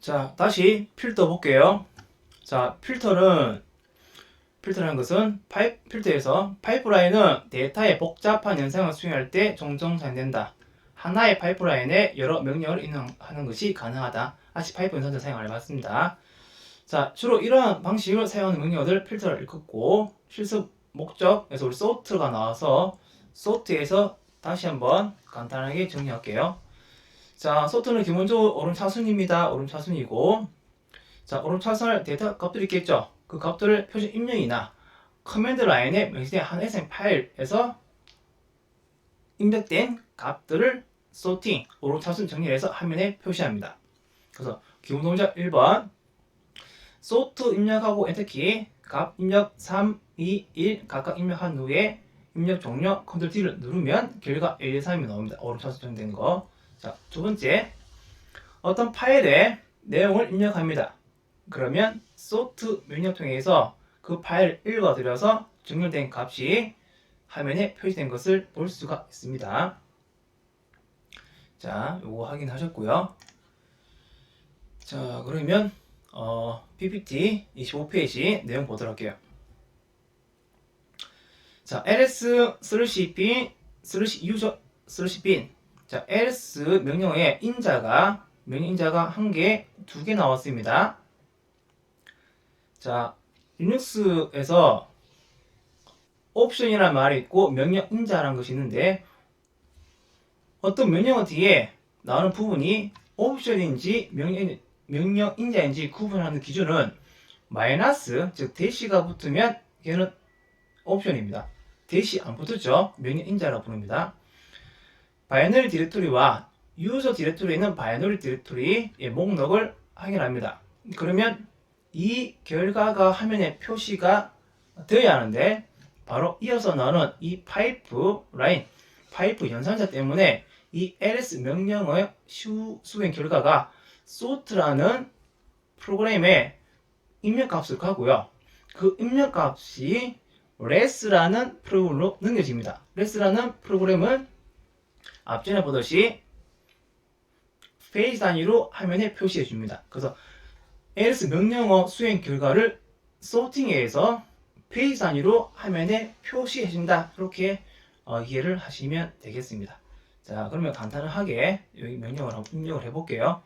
자, 다시 필터 볼게요. 자, 필터라는 것은 필터에서 파이프라인은 데이터의 복잡한 현상을 수행할 때 종종 사용된다. 하나의 파이프라인에 여러 명령을 인용하는 것이 가능하다. 다시 파이프 연산자 사용을 해봤습니다. 자, 주로 이러한 방식을 사용하는 명령어들 필터를 읽었고, 실습 목적에서 우리 sort가 나와서 sort에서 다시 한번 간단하게 정리할게요. 자, sort는 기본적으로 오름차순입니다. 오름차순이고, 자, 오름차순할 데이터 값들이 있겠죠. 그 값들을 표준 입력이나 커맨드 라인에 명시된 한 SM 파일에서 입력된 값들을 sorting, 오름차순 정리해서 화면에 표시합니다. 그래서 기본 동작 1번 sort 입력하고 엔터키, 값 입력 3, 2, 1 각각 입력한 후에 입력 종료 컨트롤 D를 누르면 결과 1, 2, 3이 나옵니다. 오름차순 정리된 거. 자, 두 번째, 어떤 파일에 내용을 입력합니다. 그러면 sort 명령 통해서 그 파일을 읽어들여서 정렬된 값이 화면에 표시된 것을 볼 수가 있습니다. 자, 요거 확인하셨고요. 자, 그러면 PPT 25페이지 내용 보도록 할게요. 자, ls/bin user/bin. 자, ls 명령어에 명령 인자가 한 개, 두 개 나왔습니다. 자, 리눅스에서 옵션이라는 말이 있고 명령 인자라는 것이 있는데, 어떤 명령어 뒤에 나오는 부분이 옵션인지 명령 인자인지 구분하는 기준은 마이너스, 즉 대시가 붙으면 걔는 옵션입니다. 대시 안 붙었죠? 명령 인자라고 부릅니다. 바이너리 디렉토리와 유저 디렉토리에 있는 바이너리 디렉토리의 목록을 확인합니다. 그러면 이 결과가 화면에 표시가 되어야 하는데, 바로 이어서 나오는 이 파이프 라인, 파이프 연산자 때문에 이 ls 명령어의 수행 결과가 sort라는 프로그램에 입력값을 가고요. 그 입력값이 less라는 프로그램으로 넘겨집니다. less라는 프로그램은 앞전에 보듯이 페이지 단위로 화면에 표시해 줍니다. 그래서 ls 명령어 수행 결과를 sorting해서 페이지 단위로 화면에 표시해 준다. 이렇게 이해를 하시면 되겠습니다. 자, 그러면 간단하게 여기 명령을 한번 입력을 해볼게요.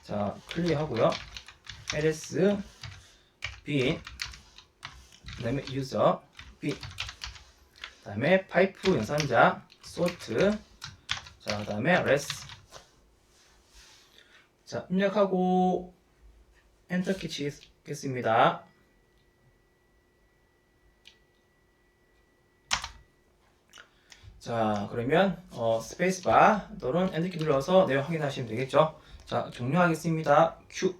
자, 클릭하고요. ls bin, 그 다음에 user bin, 그 다음에 파이프 연산자 sort, 자, 그 다음에 less. 자, 입력하고 엔터키 치겠습니다. 자, 그러면 스페이스바 또는 엔터키 눌러서 내용 확인하시면 되겠죠. 자, 종료하겠습니다. 큐.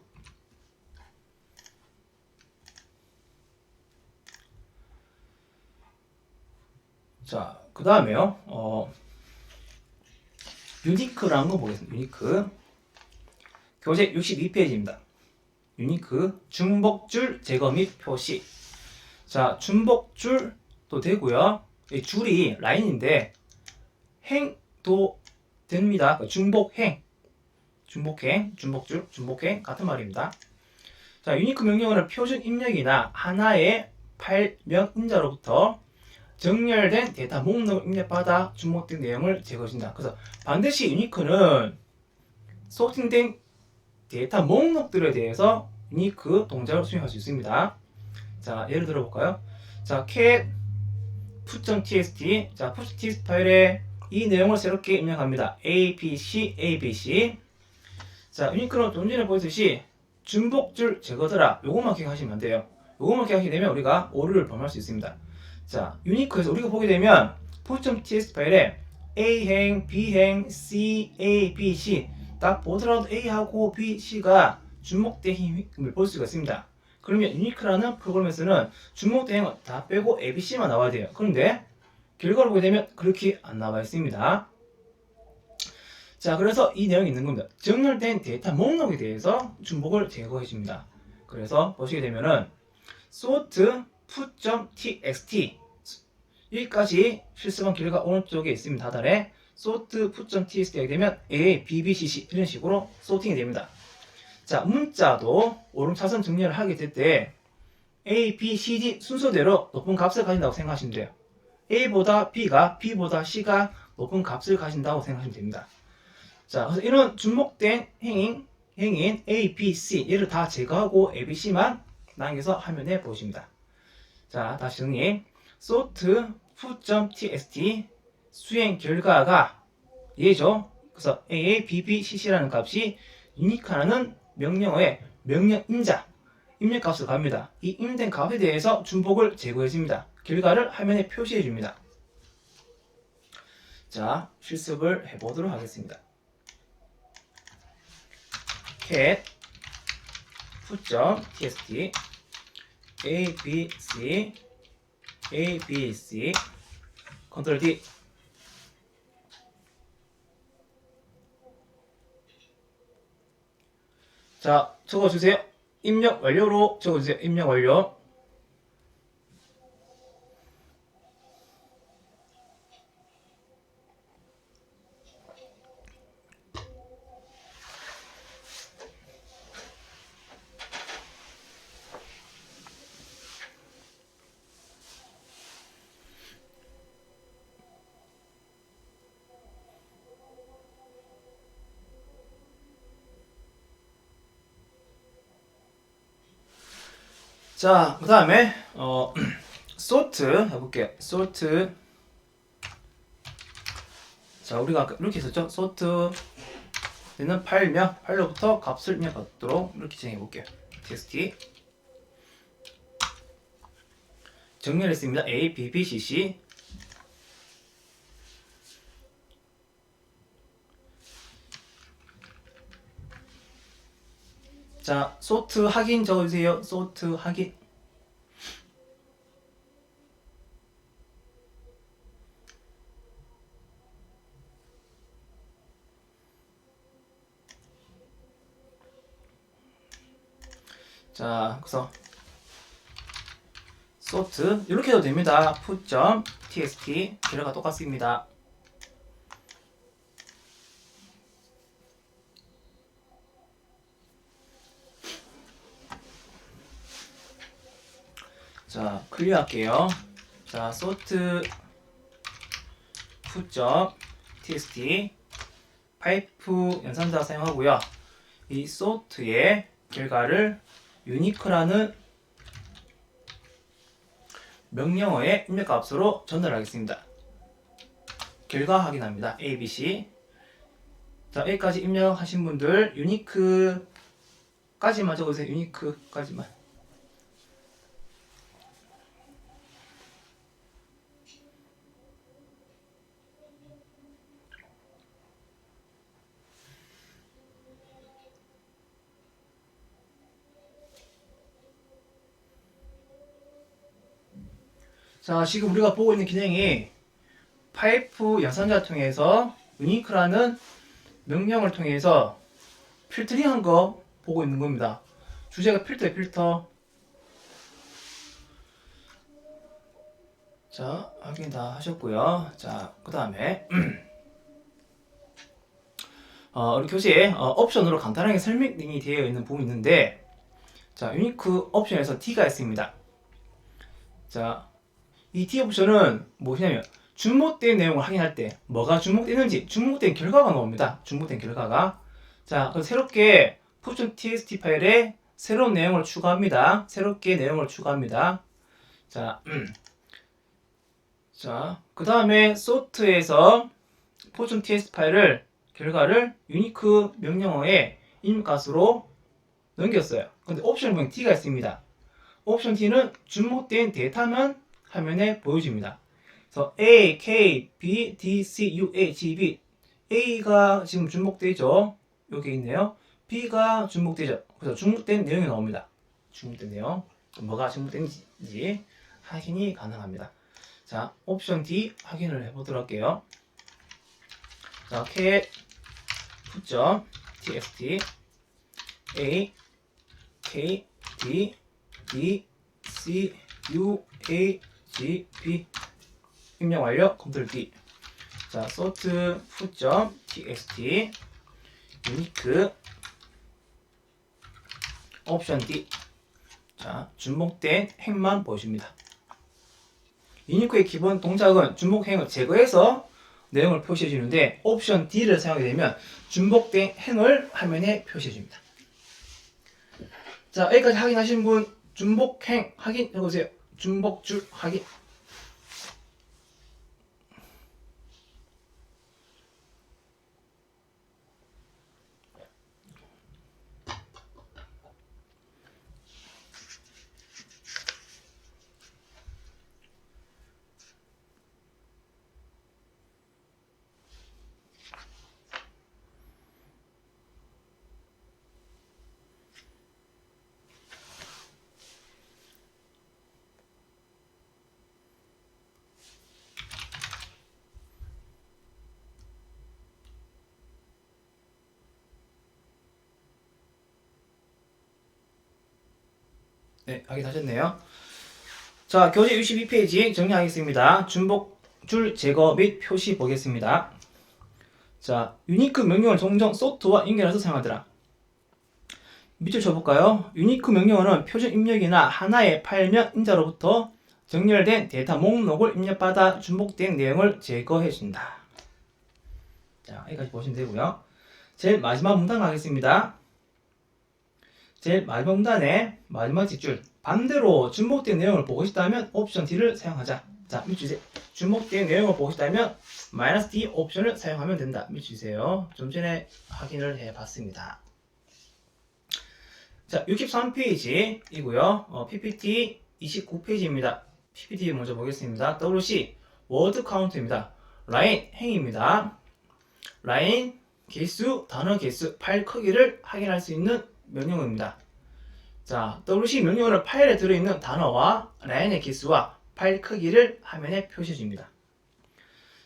자, 그 다음에요. 유니크라는 거 보겠습니다. 유니크. 교재 62페이지입니다. 유니크 중복줄 제거 및 표시. 자, 중복줄도 되고요. 이 줄이 라인인데 행도 됩니다. 중복행, 중복줄, 중복행 같은 말입니다. 자, 유니크 명령어는 표준 입력이나 하나의 파일명 인자로부터 정렬된 데이터 목록을 입력받아 중복된 내용을 제거해준다. 그래서 반드시 유니크는 소팅된 데이터 목록들에 대해서 유니크 동작을 수행할 수 있습니다. 자, 예를 들어 볼까요? 자, cat put.txt. 자, put.txt 파일에 이 내용을 새롭게 입력합니다. abc. 자, 유니크는 좀 전에 보였듯이 중복줄 제거더라. 요것만 기억하시면 안 돼요. 요것만 기억하게 되면 우리가 오류를 범할 수 있습니다. 자, 유니크에서 우리가 보게 되면 put.txt 파일에 a, b, c, a, b, c 딱 보더라도 A하고 B, C가 주목된 힘을 볼 수가 있습니다. 그러면 유니크라는 프로그램에서는 주목된 힘은 다 빼고 A, B, C만 나와야 돼요. 그런데 결과를 보게 되면 그렇게 안 나와 있습니다. 자, 그래서 이 내용이 있는 겁니다. 정렬된 데이터 목록에 대해서 중복을 제거해 줍니다. 그래서 보시게 되면은 sort put.txt 여기까지 실습한 결과 오른쪽에 있습니다. 하단에 sort put.txt 하게 되면 A, B, B, C, C 이런 식으로 소팅이 됩니다. 자, 문자도 오름차순 정렬을 하게 될 때 A, B, C, D 순서대로 높은 값을 가진다고 생각하시면 돼요. A보다 B가, B보다 C가 높은 값을 가진다고 생각하시면 됩니다. 자, 그래서 이런 중복된 행인 A, B, C 얘를 다 제거하고 A, B, C만 남겨서 화면에 보여줍니다. 자, 다시 정리. sort foo.txt 수행 결과가 얘죠. 그래서 A, B, B, C, C라는 값이 유니크라는 명령어의 명령 임자 입력값을 갑니다. 이 입력된 값에 대해서 중복을 제거해줍니다. 결과를 화면에 표시해줍니다. 자, 실습을 해보도록 하겠습니다. cat foo.txt abc abc 컨트롤 D. 자, 적어주세요. 입력 완료로 적어주세요. 입력 완료. 자, 그 다음에 sort 해볼게요. sort. 자, 우리가 아까 이렇게 했었죠. sort 얘는 파일로부터 값을 입력하도록 이렇게 진행해 볼게요. txt 정렬했습니다. A, B, B, C, C. 자, sort 확인 적어주세요. sort 확인. 자, 그래서 sort 이렇게 해도 됩니다. foo.txt 결과가 똑같습니다. 자, 클리어할게요. 자, sort foo.txt 파이프 연산자 사용하고요. 이 sort의 결과를 unique라는 명령어의 입력값으로 전달하겠습니다. 결과 확인합니다. A, B, C. 자, 여기까지 입력하신 분들 unique까지만 적어주세요. unique까지만. 자, 지금 우리가 보고 있는 기능이 파이프 연산자 통해서 unique라는 명령을 통해서 필터링한 거 보고 있는 겁니다. 주제가 필터예요, 필터. 자, 확인 다 하셨고요. 자, 그 다음에 우리 교재에 옵션으로 간단하게 설명이 되어 있는 부분이 있는데, 자, 유니크 옵션에서 D가 있습니다. 자, 이 D 옵션은 무엇이냐면 중복된 내용을 확인할 때 뭐가 중복되는지 중복된 결과가 나옵니다. 중복된 결과가. 자, 그래서 새롭게 foo.txt 파일에 새로운 내용을 추가합니다. 새롭게 내용을 추가합니다. 자, 자, 그 다음에 sort에서 foo.txt 파일을 결과를 유니크 명령어의 입력값으로 넘겼어요. 근데 옵션 보면 T가 있습니다. 옵션 T는 중복된 데이터만 화면에 보여집니다. 그래서 A, K, B, D, C, U, A, G, B. A가 지금 중복되죠. 여기 있네요. B가 중복되죠. 그래서 중복된 내용이 나옵니다. 중복된 내용. 뭐가 중복된지 확인이 가능합니다. 자, 옵션 D 확인을 해보도록 할게요. 자, cat foo.txt A, K, D, D, C, U, A, G, B 입력 완료. 컨트롤 D. 자, sort foo.txt unique 옵션 D. 자, 중복된 행만 보여줍니다. 유니크의 기본 동작은 중복행을 제거해서 내용을 표시해 주는데 옵션 D를 사용하게 되면 중복된 행을 화면에 표시해 줍니다. 자, 여기까지 확인하신 분 중복행 확인 해보세요. 중복줄 확인. 네, 확인하셨네요. 자, 교재 62페이지 정리하겠습니다. 중복줄 제거 및 표시 보겠습니다. 자, 유니크 명령을 종종 소트와 연결해서 사용하더라. 밑줄 쳐볼까요? 유니크 명령어는 표준 입력이나 하나의 파일명 인자로부터 정렬된 데이터 목록을 입력받아 중복된 내용을 제거해준다. 자, 여기까지 보시면 되고요. 제일 마지막 문단 가겠습니다. 제일 마지막 문단의 마지막 뒷줄. 반대로 중복된 내용을 보고 싶다면 옵션 D를 사용하자. 자, 밑줄 중복된 내용을 보고 싶다면 -D 옵션을 사용하면 된다. 밑줄 주세요. 좀 전에 확인을 해봤습니다. 자, 63페이지이고요. PPT 29페이지입니다. PPT 먼저 보겠습니다. WC 워드 카운트입니다. 라인 행입니다. 라인 개수, 단어 개수, 파일 크기를 확인할 수 있는 명령어입니다. 자, WC 명령어는 파일에 들어있는 단어와 라인의 개수와 파일 크기를 화면에 표시해 줍니다.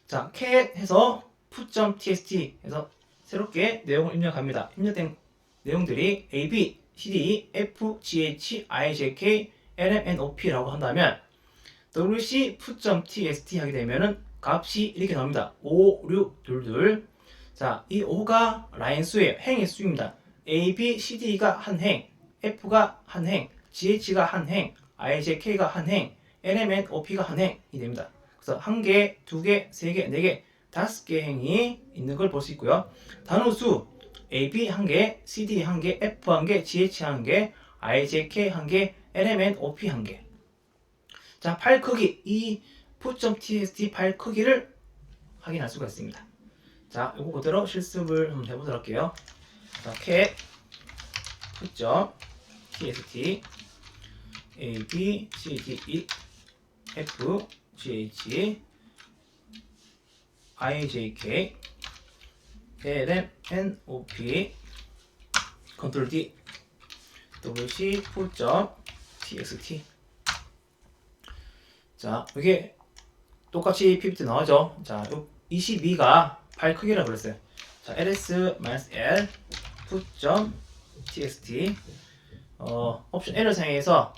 자, cat 해서 put.txt 해서 새롭게 내용을 입력합니다. 입력된 내용들이 A, B, C, D, F, G, H, I, J, K, L, M, N, O, P라고 한다면 WC put.txt 하게 되면은 값이 이렇게 나옵니다. 5, 6, 22. 자, 이 5가 라인 수예요. 행의 수입니다. A, B, C, D가 한 행, F가 한 행, GH가 한 행, I, J, K가 한 행, L, M, N, O, P가 한 행이 됩니다. 그래서 한 개, 두 개, 세 개, 네 개, 다섯 개 행이 있는 걸 볼 수 있고요. 단어 수 A, B 한 개, C, D 한 개, F 한 개, GH 한 개, I, J, K 한 개, L, M, N, O, P 한 개. 자, 파일 크기 이 put.txt 파일 크기를 확인할 수가 있습니다. 자, 이거 그대로 실습을 한번 해보도록 할게요. 자, cat put.txt A, B, C, D, E, F, G, H, I, J, K, L, M, N, O, P, Ctrl D, WC put.txt. 자, 이게 똑같이 PPT 나오죠. 자, 22가 파일 크기라고 그랬어요. 자, ls-l put.txt 옵션 L을 사용해서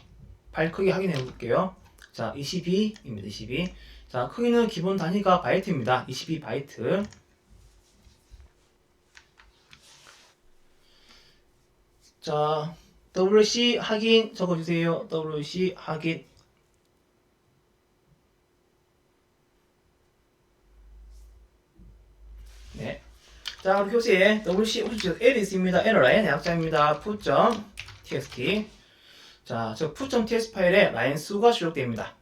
파일 크기 확인해 볼게요. 자, 22입니다. 22. 자, 크기는 기본 단위가 바이트입니다. 22바이트. 자, WC 확인 적어주세요. WC 확인. 네. 자, 우리 교재에 WC 옵션 L이 있습니다. L 라인의 약자입니다. put.txt. 자, 저 put.txt 파일에 라인 수가 출력됩니다.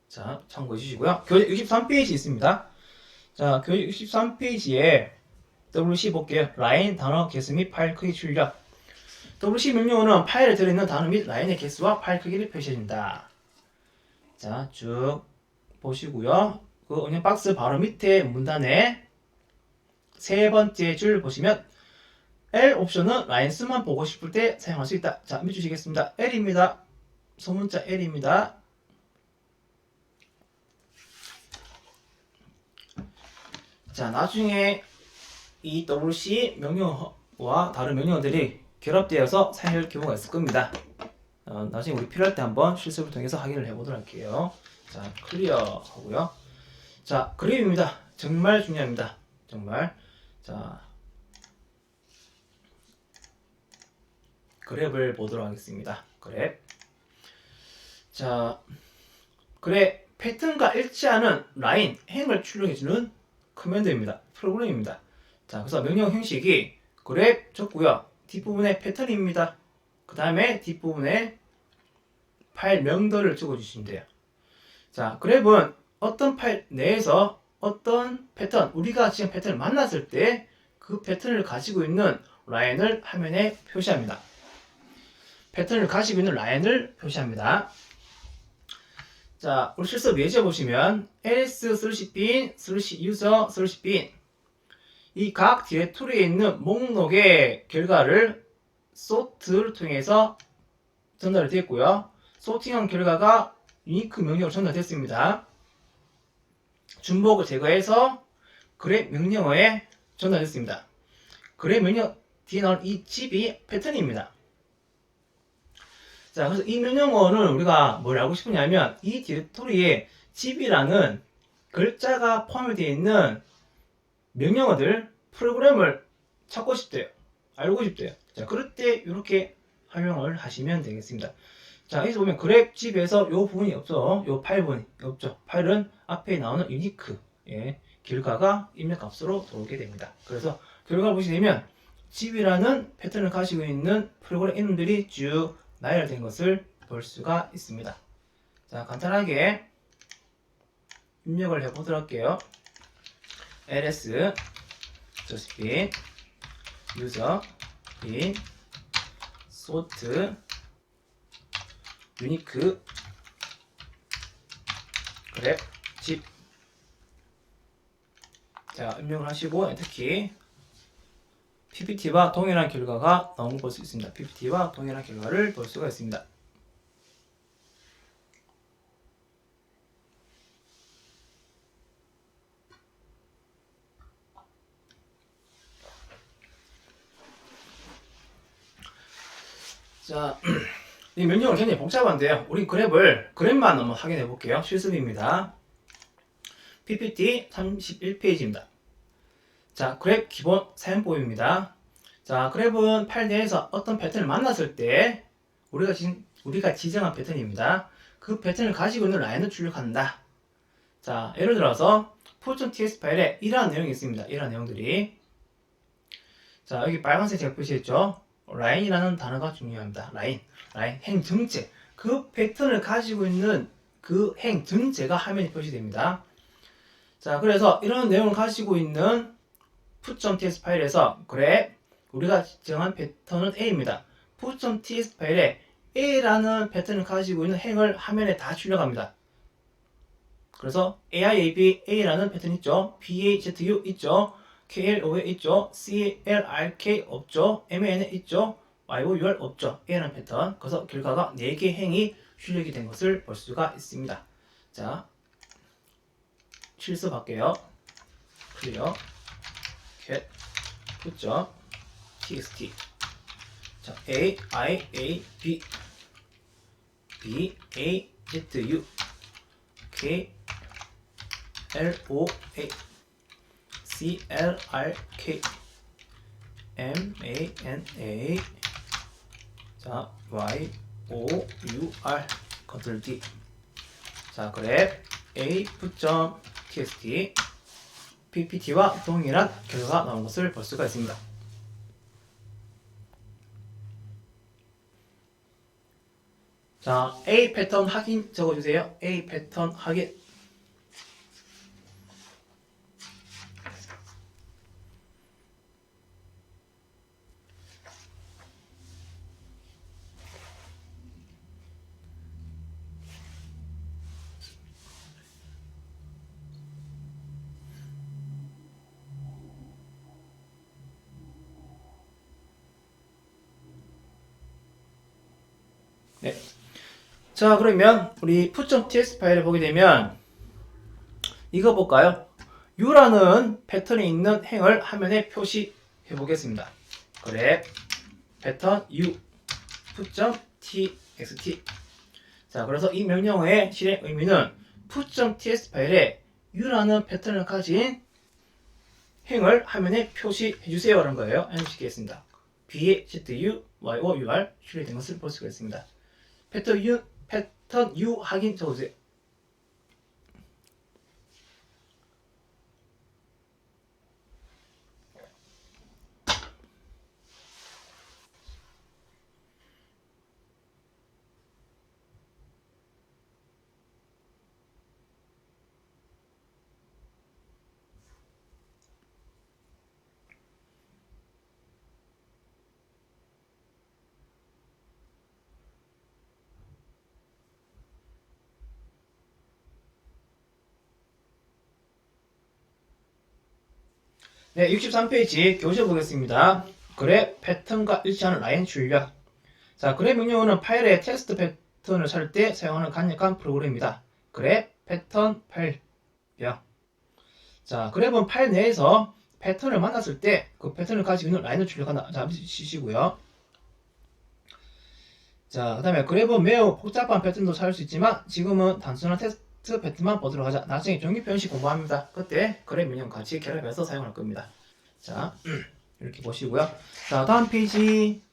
자, 참고해 주시고요. 교재 63페이지 있습니다. 자, 교재 63페이지에 WC 볼게요. 라인, 단어, 개수 및 파일 크기 출력. WC 명령어는 파일에 들어있는 단어 및 라인의 개수와 파일 크기를 표시해준다. 자, 쭉 보시고요. 그 은행 박스 바로 밑에 문단에 세 번째 줄 보시면 L 옵션은 라인 수만 보고 싶을 때 사용할 수 있다. 자, 밑줄 치겠습니다. L입니다. 소문자 L입니다. 자, 나중에 이 WC 명령어와 다른 명령어들이 결합되어서 사용할 경우가 있을 겁니다. 나중에 우리 필요할 때 한번 실습을 통해서 확인을 해보도록 할게요. 자, 클리어 하고요. 자, 그래프입니다. 정말 중요합니다. 정말. 자, 그랩을 보도록 하겠습니다. 그랩. 자, 그래 패턴과 일치하는 라인, 행을 출력해주는 커맨드입니다. 프로그램입니다. 자, 그래서 명령 형식이 그랩 줬고요. 뒷부분에 패턴입니다. 그 다음에 뒷부분에 파일 명들을 적어주시면 돼요. 자, 그랩은 어떤 파일 내에서 어떤 패턴, 우리가 지금 패턴을 만났을 때 그 패턴을 가지고 있는 라인을 화면에 표시합니다. 패턴을 가지고 있는 라인을 표시합니다. 자, 우리 실습 예제 보시면 ls/bin, /user, /bin 이 각 디렉토리에 있는 목록의 결과를 sort를 통해서 전달이 됐고요. 소팅한 결과가 유니크 명령으로 전달됐습니다. 중복을 제거해서 그랩 명령어에 전달됐습니다. 그랩 명령 뒤에 나온 이 집이 패턴입니다. 자, 그래서 이 명령어는 우리가 뭘 알고 싶으냐면 이 디렉토리에 집이라는 글자가 포함이 되어 있는 명령어들, 프로그램을 찾고 싶대요. 알고 싶대요. 자, 그럴 때 이렇게 활용을 하시면 되겠습니다. 자, 여기서 보면 그랩 집에서 이 부분이 없죠. 이 파일 부분이 없죠. 파일은 앞에 나오는 유니크 결과가 입력값으로 들어오게 됩니다. 그래서 결과를 보시게 되면 집이라는 패턴을 가지고 있는 프로그램 이름들이 쭉 나열된 것을 볼 수가 있습니다. 자, 간단하게 입력을 해보도록 할게요. ls bin user bin sort unique 그랩 집. 자, 입력을 하시고 엔터키. PPT와 동일한 결과가 나온 걸 볼 수 있습니다. PPT와 동일한 결과를 볼 수가 있습니다. 자, 이 명령은 굉장히 복잡한데요. 우리 그랩만 한번 확인해 볼게요. 실습입니다. PPT 31페이지입니다. 자, 그랩 기본 사용법입니다. 자, 그랩은 파일 내에서 어떤 패턴을 만났을 때 우리가 지정한 패턴입니다. 그 패턴을 가지고 있는 라인을 출력한다. 자, 예를 들어서 put.ts 파일에 이러한 내용이 있습니다. 이러한 내용들이. 자, 여기 빨간색 제가 표시했죠. 라인이라는 단어가 중요합니다. 라인, 행 전체. 그 패턴을 가지고 있는 그 행 전체가 화면에 표시됩니다. 자, 그래서 이런 내용을 가지고 있는 put.ts 파일에서 그래 우리가 정한 패턴은 A입니다. put.ts 파일에 A라는 패턴을 가지고 있는 행을 화면에 다 출력합니다. 그래서 AIAB A라는 패턴 있죠. BAZU 있죠. KLOA 있죠. CLRK 없죠. MAN 있죠. YOUR 없죠. A라는 패턴. 그래서 결과가 4개 행이 출력이 된 것을 볼 수가 있습니다. 자, 실습할게요. 클리어 cat put.txt. 자, A, I, A, B, B, A, Z, U, K, L, O, A, C, L, R, K, M, A, N, A. 자, Y, O, U, R, 컨트롤 D. 자, 그랩 A, put.txt. PPT와 동일한 결과가 나온 것을 볼 수가 있습니다. 자, A 패턴 확인 적어주세요. A 패턴 확인. 네. 자, 그러면 우리 put.ts 파일을 보게 되면 이거 볼까요? U라는 패턴이 있는 행을 화면에 표시해 보겠습니다. 그래 패턴 U put.txt. 자, 그래서 이 명령어의 실행 의미는 put.ts 파일에 U라는 패턴을 가진 행을 화면에 표시해 주세요라는 거예요. 해주시겠습니다. B에 ZU, YO, UR 출력된 것을 볼 수가 있습니다. 패턴 U 확인 적어주세요. 네, 63페이지 교재 보겠습니다. 그래 패턴과 일치하는 라인 출력. 자, 그래 명령어는 파일에 텍스트 패턴을 찾을 때 사용하는 간략한 프로그램입니다. 그래 패턴 파일명. 자, 그래본 파일 내에서 패턴을 만났을 때 그 패턴을 가지고 있는 라인을 출력한다. 잠시 쉬시고요. 자, 그 다음에 그래본 매우 복잡한 패턴도 찾을 수 있지만 지금은 단순한 텍스트 패턴만 보도록 하자. 나중에 종이 표현식 공부합니다. 그때 그래 명령 같이 결합해서 사용할 겁니다. 자, 이렇게 보시고요. 자, 다음 페이지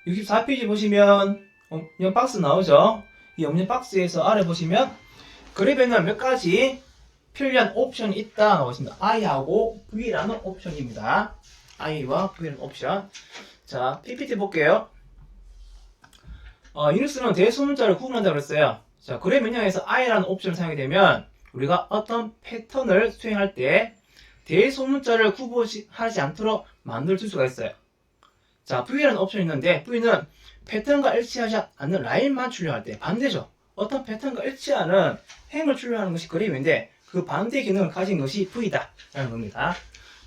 64페이지 보시면 엄년 박스 나오죠. 이 엄년 박스에서 아래 보시면 그래프에는 몇 가지 필요한 옵션이 있다 나와 있습니다. I하고 V라는 옵션입니다. I와 V라는 옵션. 자, PPT 볼게요. 유닉스는 대소문자를 구분한다고 그랬어요. 자, 그래 명령에서 I라는 옵션을 사용하게 되면 우리가 어떤 패턴을 수행할 때 대소문자를 구분하지 않도록 만들어줄 수가 있어요. 자, V라는 옵션이 있는데 V는 패턴과 일치하지 않는 라인만 출력할 때 반대죠. 어떤 패턴과 일치하는 행을 출력하는 것이 그림인데 그 반대 기능을 가진 것이 V다 라는 겁니다.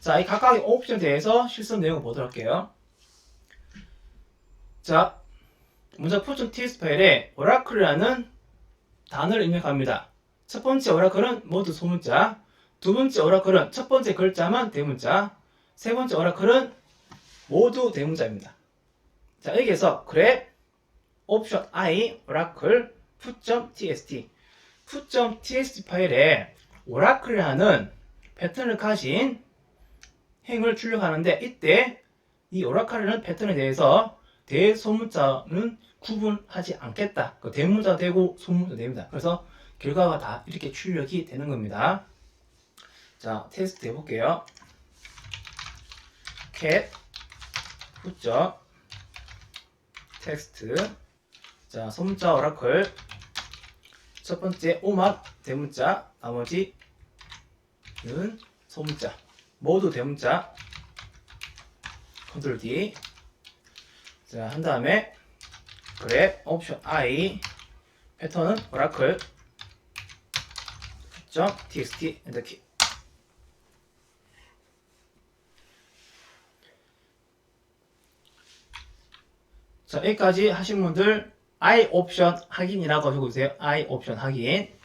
자, 이 각각의 옵션에 대해서 실습 내용을 보도록 할게요. 자, 먼저 푸.ts 파일에 오라클이라는 단어를 입력합니다. 첫 번째 오라클은 모두 소문자, 두 번째 오라클은 첫 번째 글자만 대문자, 세 번째 오라클은 모두 대문자입니다. 자, 여기에서 그래 옵션 I 오라클 푸.txt 푸.txt 파일에 오라클이라는 패턴을 가진 행을 출력하는데 이때 이 오라클이라는 패턴에 대해서 대소문자는 구분하지 않겠다. 그 대문자 되고 소문자 됩니다. 그래서 결과가 다 이렇게 출력이 되는 겁니다. 자, 테스트 해볼게요. cat 푸점 텍스트. 자, 소문자 오라클 첫 번째 오만 대문자, 나머지는 소문자, 모두 대문자. 컨트롤 D. 자, 한 다음에 그래 옵션 I 패턴은 오라클 .txt 엔터키. 자, 여기까지 하신 분들 I 옵션 확인이라고 적어주세요. I 옵션 확인.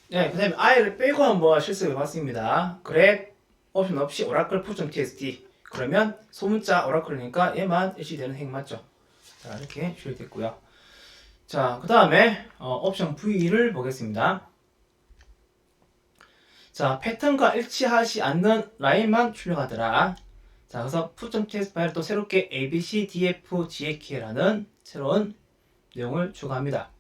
네, 그 다음에 I를 빼고 한번 실습해 봤습니다. 그래 옵션 없이 오라클 푸.txt. 그러면 소문자 오라클이니까 얘만 일치되는 행 맞죠? 자, 이렇게 출력됐고요. 자, 그 다음에 옵션 V를 보겠습니다. 자, 패턴과 일치하지 않는 라인만 출력하더라. 자, 그래서 푸.txt 파일을 또 새롭게 abcdfgk라는 새로운 내용을 추가합니다.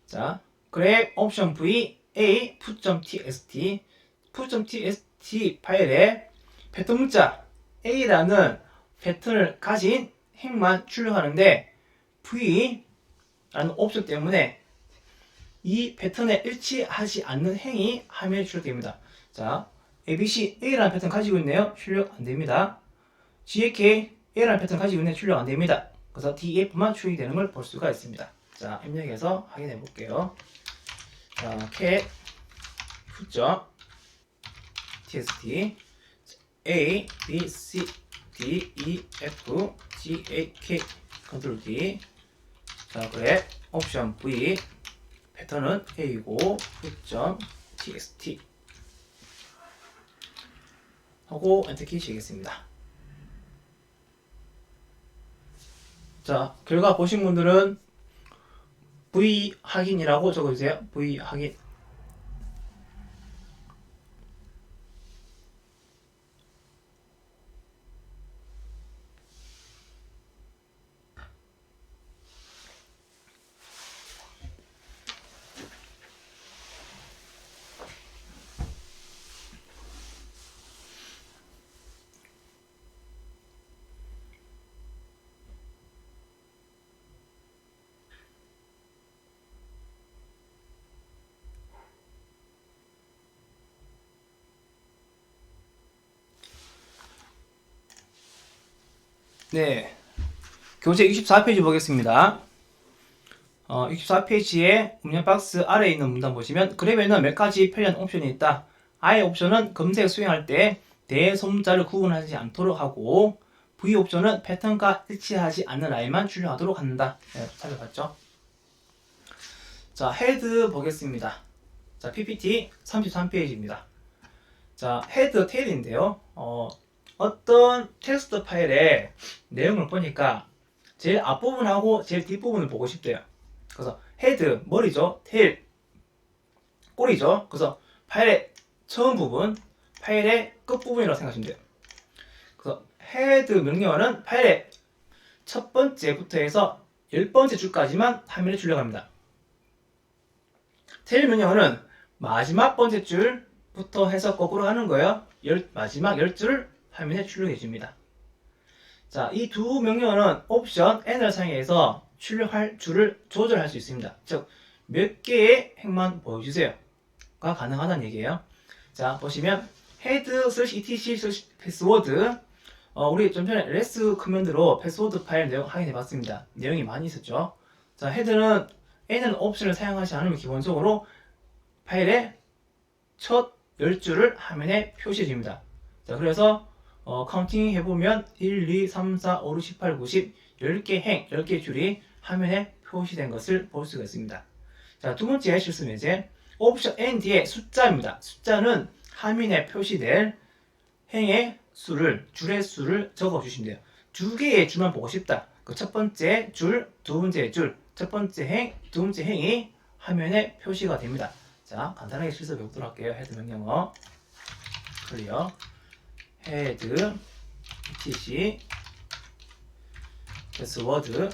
자, 그래 옵션 V A 푸.txt 파일에 패턴 문자 A라는 패턴을 가진 행만 출력하는데 V라는 옵션 때문에 이 패턴에 일치하지 않는 행이 화면에 출력됩니다. 자, ABC A라는 패턴 가지고 있네요. 출력 안됩니다. GK A라는 패턴 가지고 있네요. 출력 안됩니다. 그래서 DF만 출력이 되는 걸 볼 수가 있습니다. 자, 입력해서 확인해 볼게요. 자, cat 푸점 txt a b c d e f g a k 컨트롤 D. 자, 그래 옵션 V 패턴은 A이고 txt 하고 엔터키 치겠습니다. 자, 결과 보신 분들은 V 확인이라고 적어주세요. V 확인. 네, 교재 64페이지 보겠습니다. 64페이지에 문장 박스 아래에 있는 문단 보시면 그래프에는 몇 가지 편리한 옵션이 있다. I 옵션은 검색 수행할 때 대소문자를 구분하지 않도록 하고 V 옵션은 패턴과 일치하지 않는 라인만 출력하도록 한다. 네, 살펴봤죠? 자, 헤드 보겠습니다. 자, PPT 33페이지입니다. 자, 헤드 테일인데요. 어떤 텍스트 파일의 내용을 보니까 제일 앞부분하고 제일 뒷부분을 보고 싶대요. 그래서 헤드, 머리죠. 테일, 꼬리죠. 그래서 파일의 처음 부분, 파일의 끝부분이라고 생각하시면 돼요. 그래서 헤드 명령어는 파일의 첫 번째부터 해서 10번째 줄까지만 화면에 출력합니다. 테일 명령어는 마지막 번째 줄부터 해서 거꾸로 하는 거예요. 마지막 10줄을 화면에 출력해 줍니다. 자, 이 두 명령어는 옵션 N을 사용해서 출력할 줄을 조절할 수 있습니다. 즉, 몇 개의 행만 보여주세요가 가능하다는 얘기예요. 자, 보시면 head /etc 패스워드 우리 좀 전에 레스 커맨드로 패스워드 파일 내용 확인해 봤습니다. 내용이 많이 있었죠. 자, 헤드는 N은 옵션을 사용하지 않으면 기본적으로 파일의 첫 10줄을 화면에 표시해 줍니다. 자, 그래서 카운팅 해보면 1, 2, 3, 4, 5, 6, 18, 90 10개 행, 10개 줄이 화면에 표시된 것을 볼 수가 있습니다. 자, 두 번째 실수 예제 옵션 N 뒤에 숫자입니다. 숫자는 화면에 표시될 행의 수를, 줄의 수를 적어주시면 돼요. 두 개의 줄만 보고 싶다. 그 첫 번째 줄, 두 번째 줄, 첫 번째 행, 두 번째 행이 화면에 표시가 됩니다. 자, 간단하게 실수 배우도록 할게요. 헤드 명령어 클리어 헤드 etc 패스워드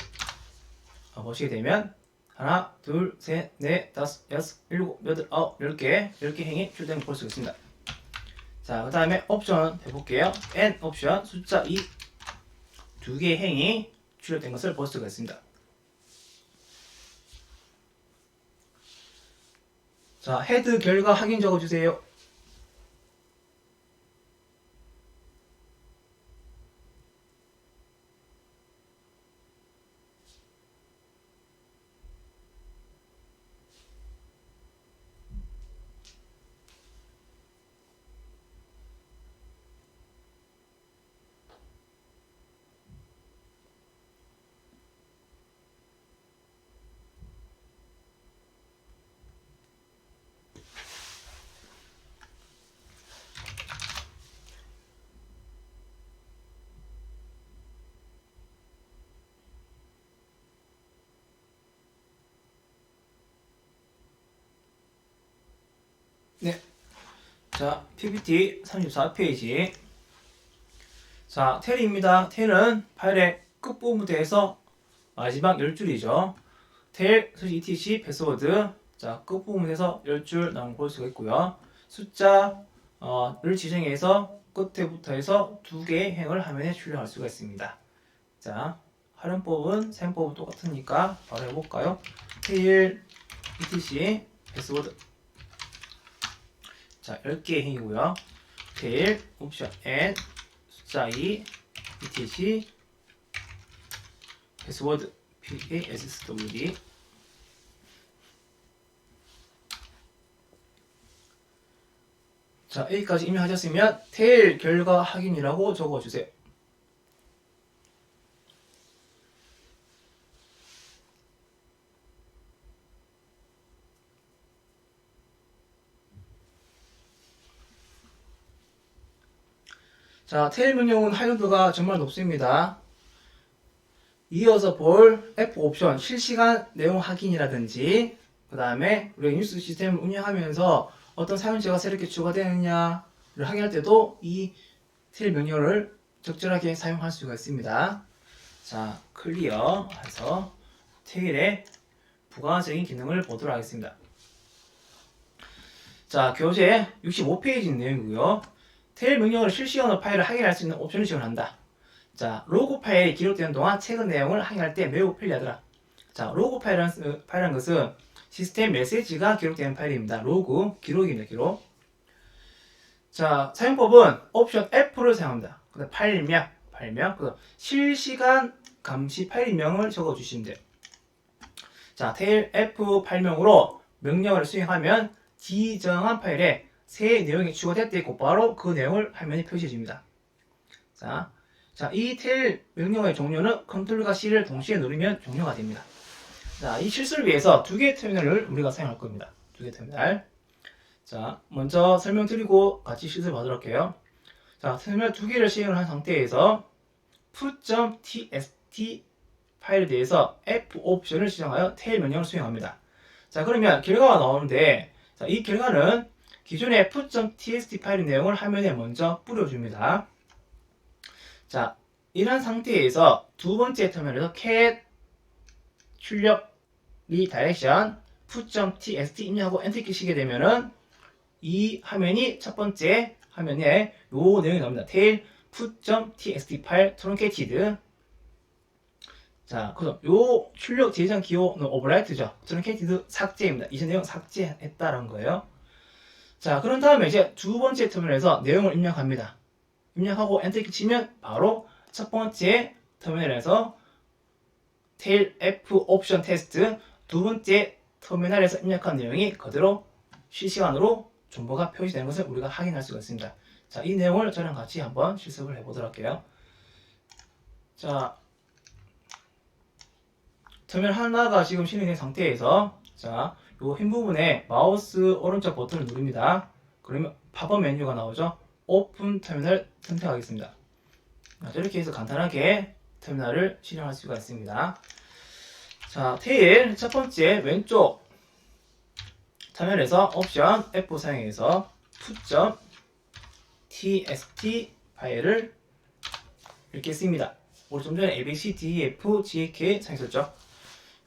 보시게 되면 하나, 둘, 셋, 넷, 다섯, 여섯, 일곱, 여덟, 아홉, 10개 행이 출력된 걸 볼 수 있습니다. 자, 그 다음에 옵션 해볼게요. N 옵션 숫자 2 두 개의 행이 출력된 것을 볼 수가 있습니다. 자, 헤드 결과 확인 적어주세요. 네. 자, PPT 34페이지. 자, 텔입니다. 텔은 파일의 끝부분부터 해서 마지막 10줄이죠. 텔 etc 패스워드. 자, 끝부분에서 10줄 나온 걸 볼 수가 있고요. 숫자를 지정해서 끝에부터 해서 두 개의 행을 화면에 출력할 수가 있습니다. 자, 활용법은 사용법은 똑같으니까 바로 해볼까요? 텔 etc 패스워드. 자, 10개의 행이고요. 테일, 옵션 N, 숫자 2, etc, 패스워드, PASSWD. 자, 여기까지 입력하셨으면 테일 결과 확인이라고 적어주세요. 자, 테일 명령은 활용도가 정말 높습니다. 이어서 볼 F 옵션 실시간 내용 확인이라든지 그 다음에 우리가 뉴스 시스템을 운영하면서 어떤 사용자가 새롭게 추가되느냐를 확인할 때도 이 테일 명령을 적절하게 사용할 수가 있습니다. 자, 클리어 해서 테일의 부가적인 기능을 보도록 하겠습니다. 자, 교재 65페이지 내용이고요. 테일 명령으로 실시간으로 파일을 확인할 수 있는 옵션을 지원한다. 자, 로그 파일이 기록되는 동안 최근 내용을 확인할 때 매우 편리하더라. 자, 로그 파일이라는 것은 시스템 메시지가 기록되는 파일입니다. 로그, 기록입니다. 기록. 자, 사용법은 옵션 F를 사용합니다. 그 다음 파일명, 그 다음 실시간 감시 파일명을 적어주시면 돼요. 자, 테일 F 파일명으로 명령을 수행하면 지정한 파일에 새 내용이 추가될 때 곧바로 그 내용을 화면에 표시해줍니다. 자, 이 테일 명령의 종료는 컨트롤과 C를 동시에 누르면 종료가 됩니다. 자, 이 실수를 위해서 두 개의 터미널을 우리가 사용할 겁니다. 두 개의 터미널. 자, 먼저 설명드리고 같이 실습을 하도록 할게요. 자, 터미널 두 개를 시행을 한 상태에서 foo.txt 파일에 대해서 F 옵션을 지정하여 테일 명령을 수행합니다. 자, 그러면 결과가 나오는데, 자, 이 결과는 기존의 f.txt 파일의 내용을 화면에 먼저 뿌려줍니다. 자, 이런 상태에서 두 번째 터미널에서 cat 출력 리다이렉션 f.txt 입력하고 엔터 키시게 되면은 이 화면이 첫 번째 화면에 요 내용이 나옵니다. tail f.txt 파일 truncated. 자, 그래서 요 출력 제정 기호는 오버라이트죠. truncated 삭제입니다. 이전 내용 삭제했다는 거예요. 자, 그런 다음에 이제 두 번째 터미널에서 내용을 입력합니다. 입력하고 엔터 키 치면 바로 첫 번째 터미널에서 tail F 옵션 테스트 두 번째 터미널에서 입력한 내용이 그대로 실시간으로 정보가 표시되는 것을 우리가 확인할 수가 있습니다. 자, 이 내용을 저랑 같이 한번 실습을 해보도록 할게요. 자, 터미널 하나가 지금 실행된 상태에서 자, 요 흰 부분에 마우스 오른쪽 버튼을 누릅니다. 그러면 팝업 메뉴가 나오죠. 오픈 터미널 선택하겠습니다. 자, 이렇게 해서 간단하게 터미널을 실행할 수가 있습니다. 자, 테일 첫 번째 왼쪽 터미널에서 옵션 F 사용해서 f.txt 파일을 읽겠습니다. 우리 좀 전에 abcdefgk 사용했었죠.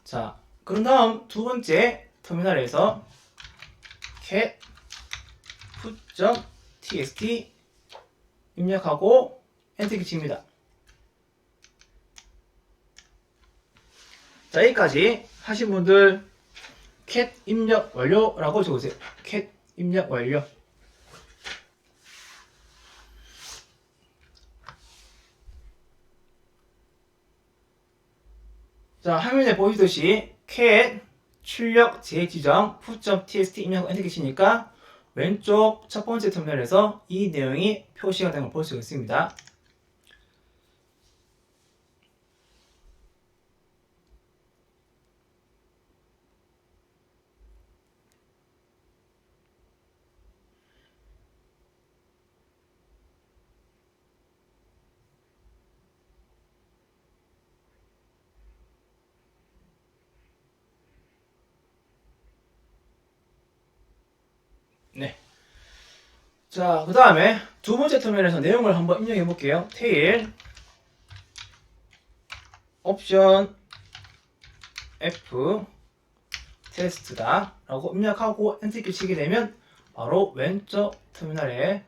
자, 그런 다음 두 번째 터미널에서 cat f.txt 입력하고 엔터 키 칩니다. 자, 여기까지 하신 분들 cat 입력 완료라고 적으세요. cat 입력 완료. 자, 화면에 보시듯이 cat 출력 재지정 f.txt 입력 엔터 키시니까 왼쪽 첫 번째 터미널에서 이 내용이 표시가 된 걸 볼 수가 있습니다. 네. 자, 그 다음에 두 번째 터미널에서 내용을 한번 입력해 볼게요. 테일 옵션 F 테스트다 라고 입력하고 엔터 키 치게 되면 바로 왼쪽 터미널에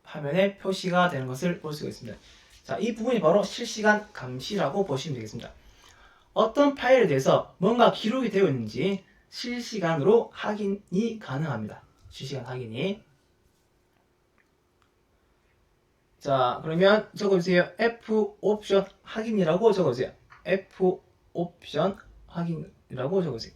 화면에 표시가 되는 것을 볼 수가 있습니다. 자, 이 부분이 바로 실시간 감시라고 보시면 되겠습니다. 어떤 파일에 대해서 뭔가 기록이 되어 있는지 실시간으로 확인이 가능합니다. 실시간 확인이. 자, 그러면 적어주세요. F 옵션 확인이라고 적어주세요. F 옵션 확인이라고 적어주세요.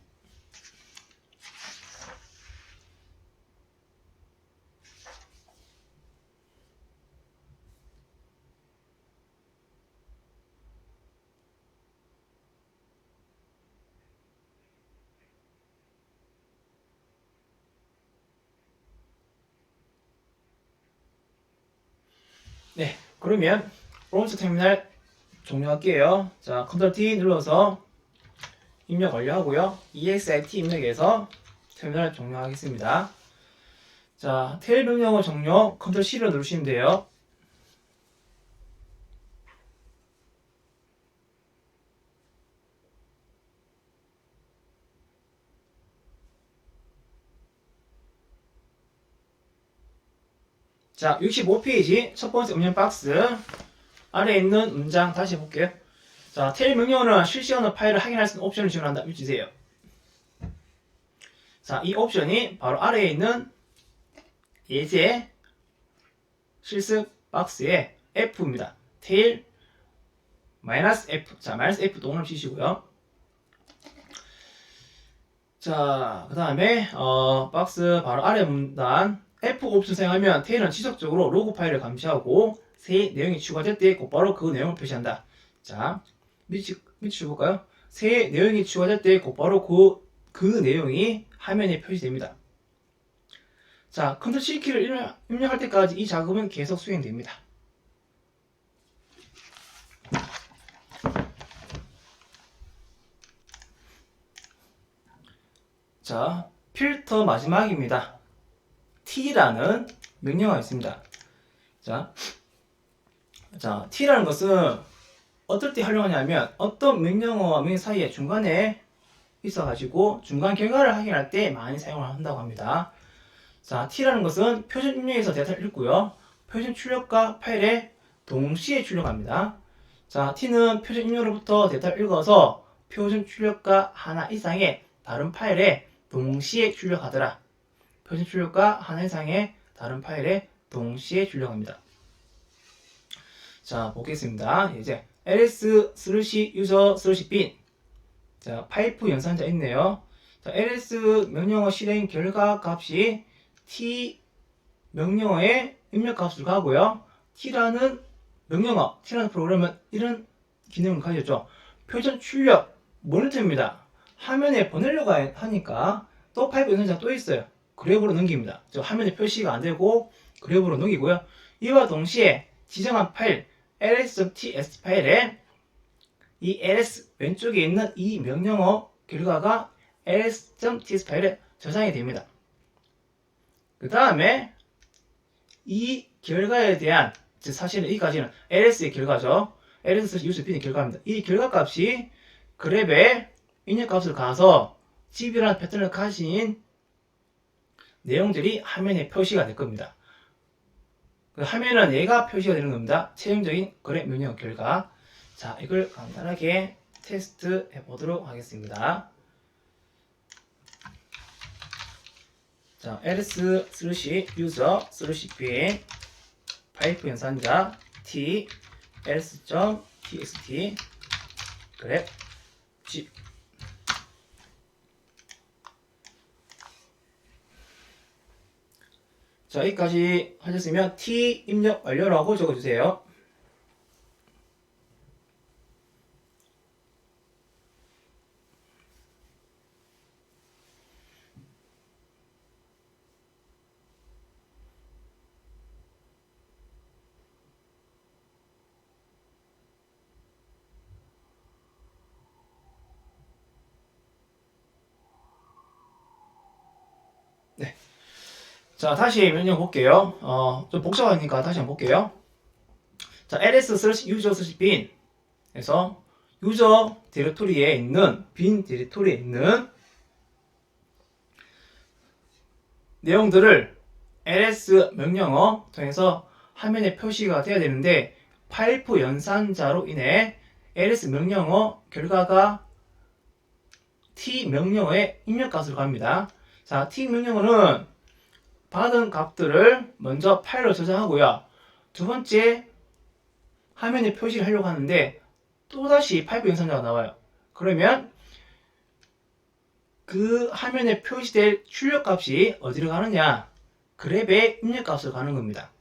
네, 그러면 오른쪽 터미널 종료할게요. 자, 컨트롤 T 눌러서 입력 완료하고요. EXIT 입력해서 터미널 종료하겠습니다. 자, 테일 명령어 종료 컨트롤 C를 누르시면 돼요. 자, 65페이지 첫 번째 음량 박스 아래에 있는 문장 다시 해볼게요. 자, 테일 명령어는 실시간으로 파일을 확인할 수 있는 옵션을 지원한다. 주세요. 자, 이 옵션이 바로 아래에 있는 예제 실습 박스의 F입니다. 테일 -F. 자, -F 동그라미 치시고요. 자, 그 다음에 박스 바로 아래 문단 F 옵션 사용하면 테일은 지속적으로 로그 파일을 감시하고 새 내용이 추가될 때 곧바로 그 내용을 표시한다. 자, 밑줄 볼까요? 새 내용이 추가될 때 곧바로 그 내용이 화면에 표시됩니다. 자, 컨트롤 C키를 입력할 때까지 이 작업은 계속 수행됩니다. 자, 필터 마지막입니다. T라는 명령어가 있습니다. 자, T라는 것은 어떨 때 활용하냐면 어떤 명령어와 명령 사이에 중간에 있어가지고 중간 결과를 확인할 때 많이 사용을 한다고 합니다. 자, T라는 것은 표준 입력에서 데이터를 읽고요. 표준 출력과 파일에 동시에 출력합니다. 자, T는 표준 입력으로부터 데이터를 읽어서 표준 출력과 하나 이상의 다른 파일에 동시에 출력하더라. 표준 출력과 하나 이상의 다른 파일에 동시에 출력합니다. 자, 보겠습니다. 이제 ls/user/bin. 자, 파이프 연산자 있네요. 자, ls 명령어 실행 결과 값이 t 명령어의 입력 값을 가고요. t라는 명령어, t라는 프로그램은 이런 기능을 가졌죠. 표준 출력 모니터입니다. 화면에 보내려고 하니까 또 파이프 연산자 또 있어요. 그래프로 넘깁니다. 화면에 표시가 안 되고 그래프로 넘기고요. 이와 동시에 지정한 파일 ls.txt 파일에 이 ls 왼쪽에 있는 이 명령어 결과가 ls.txt 파일에 저장이 됩니다. 그 다음에 이 결과에 대한, 즉 사실은 이까지는 ls의 결과죠. ls/user/bin의 결과입니다. 이 결과 값이 그래프에 입력 값을 가서 집이라는 패턴을 가진 내용들이 화면에 표시가 될 겁니다. 그 화면은 얘가 표시가 되는 겁니다. 최종적인 그래프 명령 결과. 자, 이걸 간단하게 테스트 해보도록 하겠습니다. 자, ls/user/bin 파이프 연산자 t ls.txt 그래프 g. 자, 여기까지 하셨으면 t 입력 완료라고 적어주세요. 네. 자, 다시 명령 볼게요. 좀 복잡하니까 다시 한번 볼게요. 자, ls/user/bin 에서 유저 디렉토리에 있는 빈 디렉토리에 있는 내용들을 ls 명령어 통해서 화면에 표시가 돼야 되는데 파이프 연산자로 인해 ls 명령어 결과가 t 명령어의 입력값으로 갑니다. 자, t 명령어는 받은 값들을 먼저 파일로 저장하고요. 두 번째 화면에 표시를 하려고 하는데 또다시 파이프 연산자가 나와요. 그러면 그 화면에 표시될 출력값이 어디로 가느냐? 그래프의 입력값으로 가는 겁니다.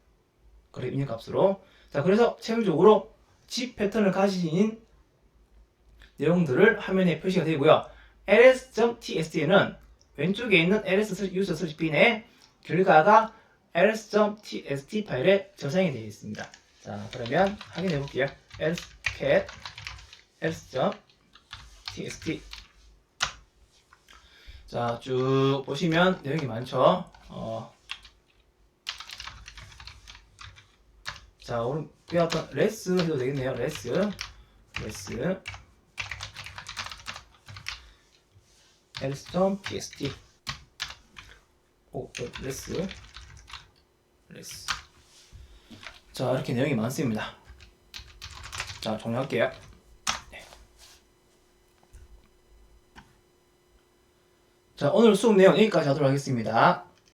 그래프 입력값으로. 자, 그래서 최종적으로 집 패턴을 가진 내용들을 화면에 표시가 되고요. ls.txt는 왼쪽에 있는 ls/user/bin의 결과가 ls.txt 파일에 저장이 되어 있습니다. 자, 자, 그러면 확인해 볼게요. else cat else.txt. 자, 쭉 보시면 내용이 많죠. 자, 오늘 배웠던 레스 해도 되겠네요. 레스 else.txt. 레스. 자, 이렇게 내용이 많습니다. 자, 정리할게요. 네. 자, 오늘 수업 내용 여기까지 하도록 하겠습니다.